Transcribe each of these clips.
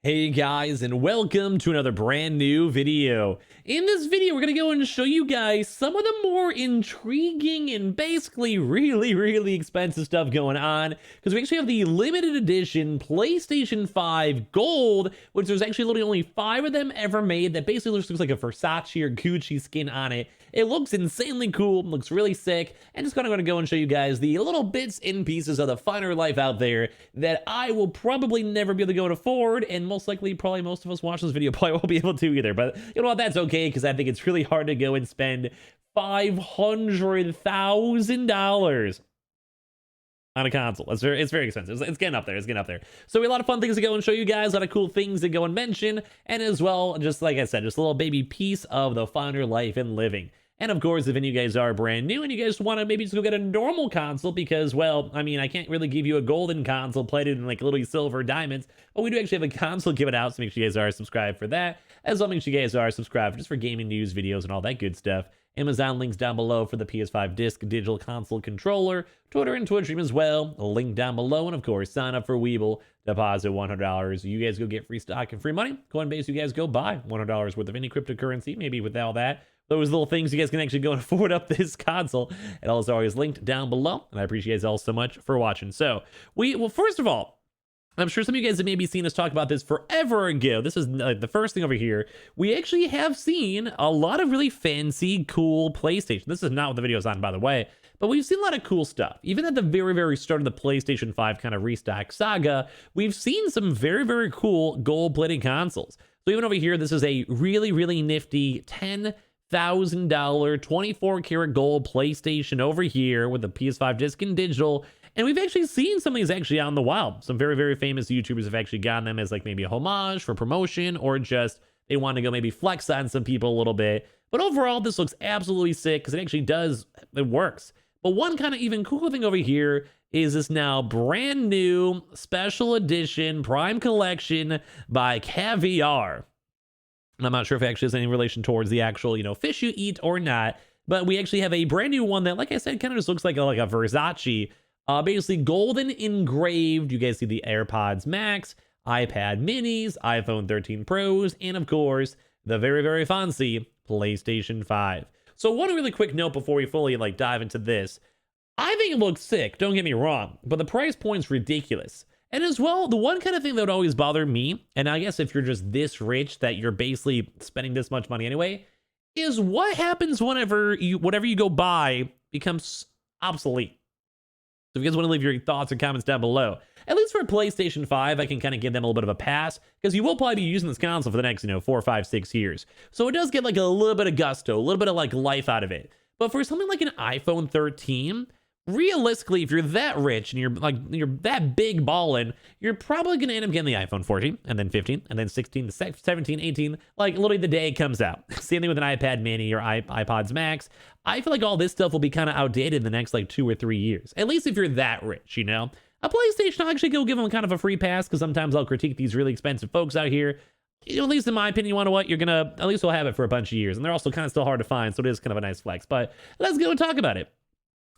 Hey guys, and welcome to another brand new video. In this video, we're going to go and show you guys some of the more intriguing and basically really expensive stuff going on, because we actually have the limited edition PlayStation 5 Gold, which there's actually literally only 5 of them ever made. That basically looks like a Versace or Gucci skin on it. It looks insanely cool, looks really sick, and just kind of going to go and show you guys the little bits and pieces of the finer life out there that I will probably never be able to go and afford, and most likely probably most of us watch this video probably won't be able to either. But you know what, that's okay, because I think it's really hard to go and spend $500,000 on a console. It's very expensive. It's getting up there. So we have a lot of fun things to go and show you guys, a lot of cool things to go and mention, and as well, just like I said, just a little baby piece of the finer life and living. And of course, if any of you guys are brand new and you guys want to maybe just go get a normal console because, well, I mean, I can't really give you a golden console plated in like little silver diamonds, but we do actually have a console given out, so make sure you guys are subscribed for that. As well, make sure you guys are subscribed just for gaming news, videos, and all that good stuff. Amazon links down below for the PS5 disc digital console controller, Twitter and Twitch stream as well, a link down below, and of course, sign up for Weeble, deposit $100. You guys go get free stock and free money. Coinbase, you guys go buy $100 worth of any cryptocurrency, maybe with all that. Those little things you guys can actually go and afford up this console. It all is always linked down below, and I appreciate you guys all so much for watching. So, well, first of all, I'm sure some of you guys have maybe seen us talk about this forever ago. This is the first thing over here. We actually have seen a lot of really fancy, cool PlayStation. This is not what the video is on, by the way, but we've seen a lot of cool stuff. Even at the very start of the PlayStation 5 kind of restock saga, we've seen some very cool gold-plated consoles. So even over here, this is a really nifty $10,000 24 karat gold PlayStation over here with the PS5 disc and digital. And we've actually seen some of these actually out in the wild. Some very famous YouTubers have actually gotten them as like maybe a homage for promotion, or just they want to go maybe flex on some people a little bit. But overall, this looks absolutely sick because it actually it works. But one kind of even cooler thing over here is this now brand new special edition Prime Collection by Caviar. I'm not sure if it actually has any relation towards the actual, fish you eat or not, but we actually have a brand new one that, like I said, kind of just looks like a Versace, basically golden engraved. You guys see the AirPods Max, iPad Minis, iPhone 13 Pros, and of course, the very fancy PlayStation 5. So one really quick note before we fully dive into this. I think it looks sick, don't get me wrong, but the price point's ridiculous. And as well, the one kind of thing that would always bother me, and I guess if you're just this rich that you're basically spending this much money anyway, is what happens whenever whatever you go buy becomes obsolete. So if you guys want to leave your thoughts and comments down below, at least for PlayStation 5, I can kind of give them a little bit of a pass, because you will probably be using this console for the next, 4, 5, 6 years. So it does get a little bit of gusto, a little bit of life out of it. But for something like an iPhone 13, realistically, if you're that rich and you're that big ballin', you're probably going to end up getting the iPhone 14 and then 15 and then 16 to 17, 18, literally the day it comes out. Same thing with an iPad mini or iPods Max. I feel like all this stuff will be kind of outdated in the next 2 or 3 years. At least if you're that rich, A PlayStation, I'll actually go give them kind of a free pass, because sometimes I'll critique these really expensive folks out here. At least in my opinion, you know what? You're gonna, at least we'll have it for a bunch of years. And they're also kind of still hard to find, so it is kind of a nice flex. But let's go and talk about it.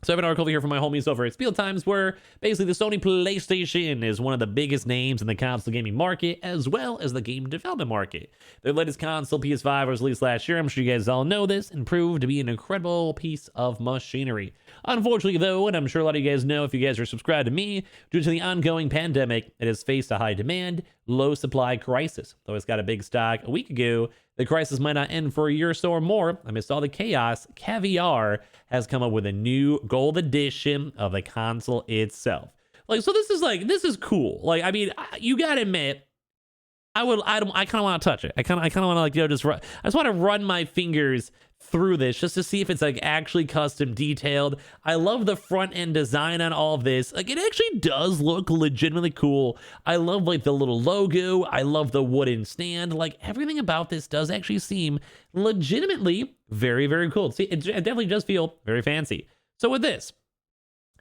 So I have an article over here from my homies over at Spiel Times, where basically the Sony PlayStation is one of the biggest names in the console gaming market, as well as the game development market. Their latest console, PS5, was released last year. I'm sure you guys all know this, and proved to be an incredible piece of machinery. Unfortunately, though, and I'm sure a lot of you guys know if you guys are subscribed to me, due to the ongoing pandemic, it has faced a high demand, low supply crisis. Though it's got a big stock a week ago, the crisis might not end for a year or so or more. Amidst all the chaos, Caviar has come up with a new gold edition of the console itself. So this is cool. I mean, you gotta admit, I kind of want to touch it. I kind of want to I just want to run my fingers through this just to see if it's actually custom detailed. I love the front end design on all of this. It actually does look legitimately cool. I love the little logo. I love the wooden stand. Everything about this does actually seem legitimately very cool. See, it definitely does feel very fancy. So with this,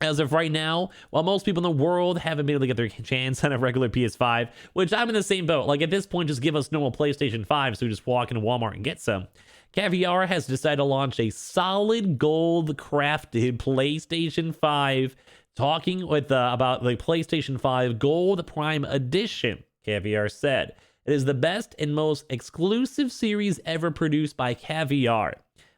as of right now, while most people in the world haven't been able to get their chance on a regular PS5, which I'm in the same boat. At this point, just give us normal PlayStation 5, so we just walk into Walmart and get some. Caviar has decided to launch a solid gold crafted PlayStation 5, talking about the PlayStation 5 Gold Prime Edition, Caviar said. It is the best and most exclusive series ever produced by Caviar.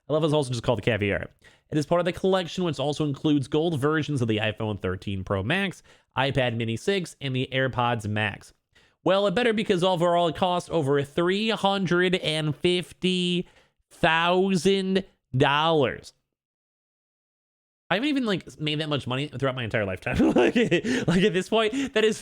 I love it's also just called Caviar. It is part of the collection, which also includes gold versions of the iPhone 13 Pro Max, iPad Mini 6, and the AirPods Max. Well, it better, because overall it costs over $350,000. I haven't even made that much money throughout my entire lifetime. like at this point, that is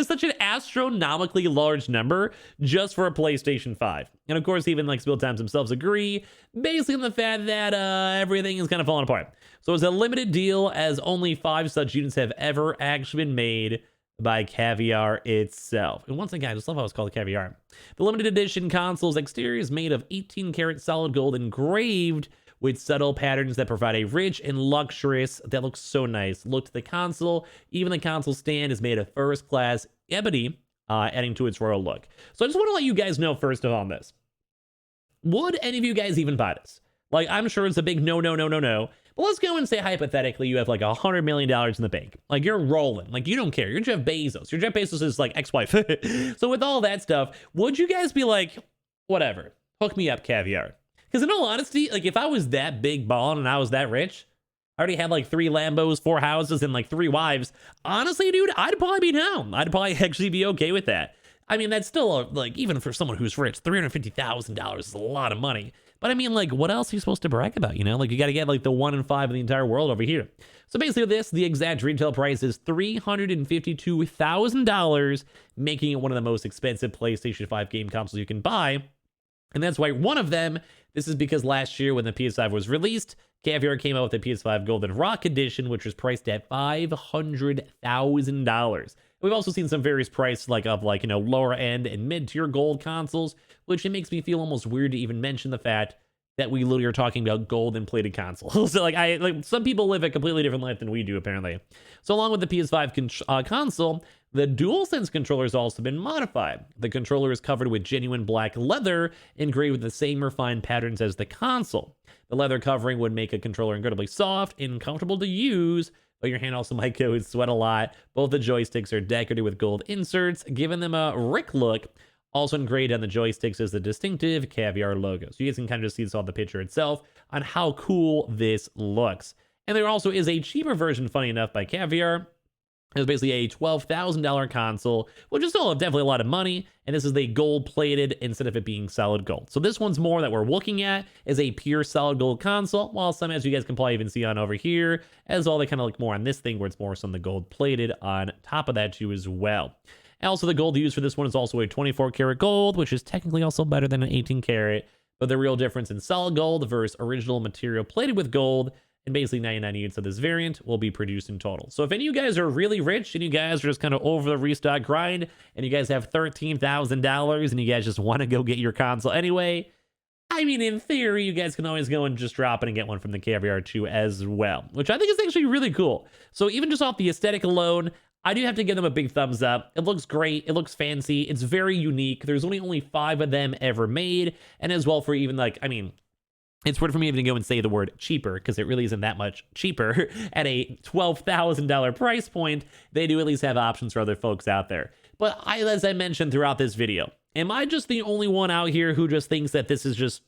such an astronomically large number just for a PlayStation 5. And of course, even Spill Times themselves agree, basically on the fact that everything is kind of falling apart. So it's a limited deal, as only 5 such units have ever actually been made by Caviar itself. And once again, I just love how it's called Caviar. The limited edition console's exterior is made of 18-karat solid gold engraved with subtle patterns that provide a rich and luxurious, that looks so nice, look to the console. Even the console stand is made of first-class ebony, adding to its royal look. So I just want to let you guys know first of all on this. Would any of you guys even buy this? I'm sure it's a big no. But let's go and say hypothetically you have $100 million in the bank. You're rolling. You don't care. You're Jeff Bezos. Your Jeff Bezos is ex-wife. So with all that stuff, would you guys be whatever, hook me up, Caviar? Because in all honesty, if I was that big ballin' and I was that rich, I already had 3 Lambos, 4 houses, and 3 wives. Honestly, dude, I'd probably be down. I'd probably actually be okay with that. I mean, that's still even for someone who's rich, $350,000 is a lot of money. But I mean, what else are you supposed to brag about? You know, you got to get the 1 in 5 of the entire world over here. So basically, the exact retail price is $352,000, making it one of the most expensive PlayStation 5 game consoles you can buy. And that's why one of them, this is because last year when the PS5 was released, Caviar came out with the PS5 Golden Rock Edition, which was priced at $500,000. We've also seen some various prices of lower end and mid-tier gold consoles, which it makes me feel almost weird to even mention the fact that we literally are talking about gold and plated consoles. So some people live a completely different life than we do, apparently. So along with the PS5 console, the DualSense controller has also been modified. The controller is covered with genuine black leather, engraved with the same refined patterns as the console. The leather covering would make a controller incredibly soft and comfortable to use, but your hand also might go and sweat a lot. Both the joysticks are decorated with gold inserts, giving them a Rick look. Also engraved on the joysticks is the distinctive Caviar logo. So you guys can kind of just see this on the picture itself on how cool this looks. And there also is a cheaper version, funny enough, by Caviar. It's basically a $12,000 console, which is still definitely a lot of money. And this is the gold plated instead of it being solid gold. So this one's more that we're looking at is a pure solid gold console, while some, as you guys can probably even see on over here, as well, they kind of look more on this thing where it's more so on the gold plated on top of that too as well. And also the gold used for this one is also a 24-karat gold, which is technically also better than an 18-karat. But the real difference in solid gold versus original material plated with gold, and basically 99 units of this variant will be produced in total. So if any of you guys are really rich and you guys are just kind of over the restock grind and you guys have $13,000 and you guys just want to go get your console anyway, I mean, in theory, you guys can always go and just drop it and get one from the Caviar 2 as well, which I think is actually really cool. So even just off the aesthetic alone, I do have to give them a big thumbs up. It looks great. It looks fancy. It's very unique. There's only 5 of them ever made. And as well for even I mean, it's weird for me even to go and say the word cheaper because it really isn't that much cheaper at a $12,000 price point. They do at least have options for other folks out there. But as I mentioned throughout this video, am I just the only one out here who just thinks that this is just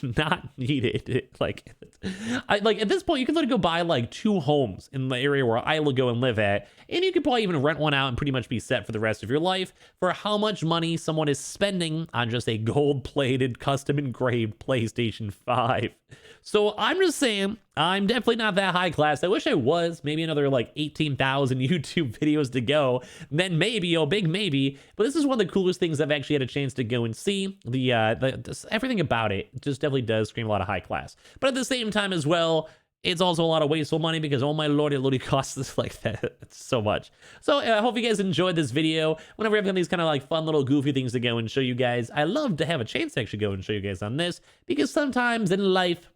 not needed? At this point, you could literally go buy 2 homes in the area where I will go and live at, and you could probably even rent one out and pretty much be set for the rest of your life for how much money someone is spending on just a gold-plated, custom-engraved PlayStation 5. So I'm just saying, I'm definitely not that high class. I wish I was. Maybe another 18,000 YouTube videos to go. Then maybe, oh, big maybe. But this is one of the coolest things I've actually had a chance to go and see. Everything about it just definitely does scream a lot of high class. But at the same time as well, it's also a lot of wasteful money because, oh my lord, it literally costs us that so much. So I hope you guys enjoyed this video. Whenever I've got these kind of fun little goofy things to go and show you guys, I love to have a chance to actually go and show you guys on this because sometimes in life,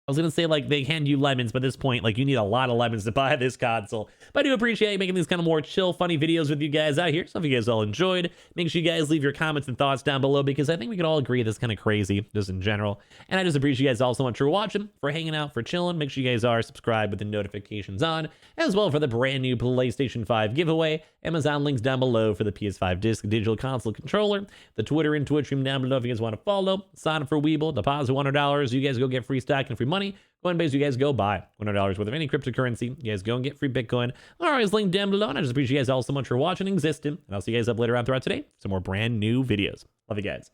I was gonna say like they hand you lemons, but at this point, like you need a lot of lemons to buy this console. But I do appreciate making these kind of more chill, funny videos with you guys out here. So if you guys all enjoyed, make sure you guys leave your comments and thoughts down below, because I think we could all agree that's kind of crazy just in general. And I just appreciate you guys all so much for watching, for hanging out, for chilling. Make sure you guys are subscribed with the notifications on, as well for the brand new PlayStation 5 giveaway. Amazon links down below for the PS5 digital console controller, the Twitter and Twitch stream down below if you guys want to follow. Sign up for Weeble, deposit $100. You guys go get free stock and free money. Coinbase, you guys go buy $100 worth of any cryptocurrency. You guys go and get free Bitcoin. All right, it's linked down below. And I just appreciate you guys all so much for watching and existing. And I'll see you guys up later on throughout today for some more brand new videos. Love you guys.